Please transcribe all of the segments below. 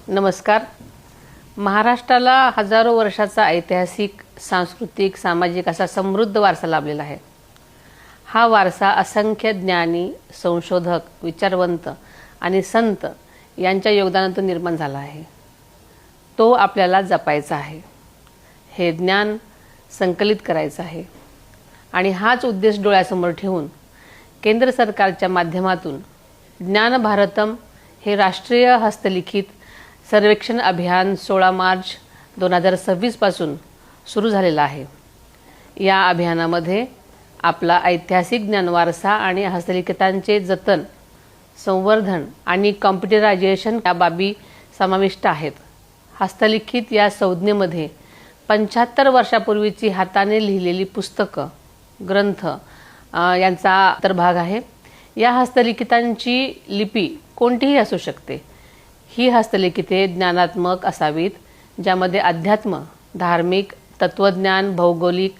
नमस्कार। महाराष्ट्राला हजारो वर्षाचा ऐतिहासिक, सांस्कृतिक, सामाजिक असा समृद्ध वारसा लाभलेला आहे। हा वारसा असंख्य ज्ञानी, संशोधक, विचारवंत आणि संत यांच्या योगदानातून निर्माण झाला आहे। तो आपल्याला जपायचा आहे, हे ज्ञान संकलित करायचं आहे आणि हाच उद्देश डोळ्यासमोर ठेवून केंद्र सरकारच्या माध्यमातून ज्ञान भारतम हे राष्ट्रीय हस्तलिखित सर्वेक्षण अभियान 16 मार्च 2026 पासून सुरू झालेलं आहे। या अभियानामध्ये आपला ऐतिहासिक ज्ञानवारसा आणि हस्तलिखितांचे जतन, संवर्धन आणि कॉम्प्युटरायझेशन या बाबी समाविष्ट आहेत। हस्तलिखित या संज्ञेमध्ये 75 वर्षापूर्वीची हाताने लिहिलेली पुस्तकं, ग्रंथ यांचा अंतर्भाग आहे। या हस्तलिखितांची लिपी कोणतीही असू शकते। ही हस्तलिखिते ज्ञानात्मक असावीत, ज्यामध्ये अध्यात्म, धार्मिक, तत्वज्ञान, भौगोलिक,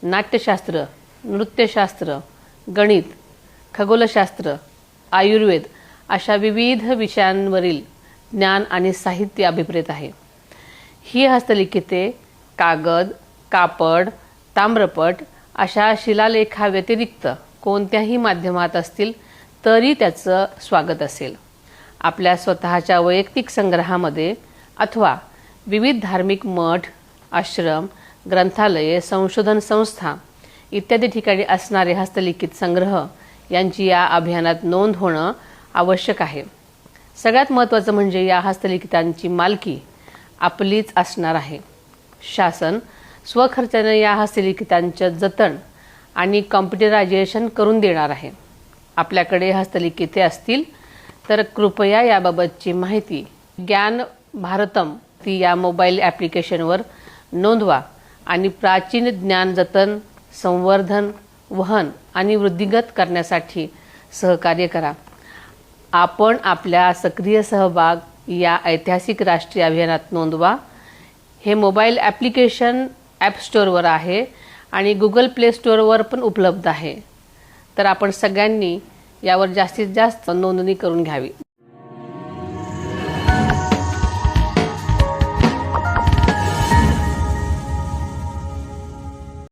नाट्यशास्त्र, नृत्यशास्त्र, गणित, खगोलशास्त्र, आयुर्वेद अशा विविध विषयांवरील ज्ञान आणि साहित्य अभिप्रेत आहे। ही हस्तलिखिते कागद, कापड, ताम्रपट अशा शिलालेखाव्यतिरिक्त कोणत्याही माध्यमात असतील तरी त्याचं स्वागत असेल। आपल्या स्वतःच्या वैयक्तिक संग्रहामध्ये अथवा विविध धार्मिक मठ, आश्रम, ग्रंथालये, संशोधन संस्था इत्यादी ठिकाणी असणारे हस्तलिखित संग्रह यांची या अभियानात नोंद होणं आवश्यक आहे। सगळ्यात महत्त्वाचं म्हणजे या हस्तलिखितांची मालकी आपलीच असणार आहे। शासन स्वखर्चाने या हस्तलिखितांचं जतन आणि कॉम्प्युटरायझेशन करून देणार आहे। आपल्याकडे हस्तलिखिते असतील तर कृपया याबाबतची माहिती ज्ञान भारतम या मोबाईल ॲप्लिकेशनवर नोंदवा आणि प्राचीन ज्ञान जतन, संवर्धन, वहन आणि वृद्धिंगत करण्यासाठी सहकार्य करा। आपण आपल्या सक्रिय सहभाग या ऐतिहासिक राष्ट्रीय अभियानात नोंदवा। हे मोबाईल ॲप्लिकेशन ॲप स्टोअरवर आहे आणि गुगल प्ले स्टोअरवर पण उपलब्ध आहे। तर आपण सगळ्यांनी यावर जास्तीत जास्त नोंदणी करून घ्यावी।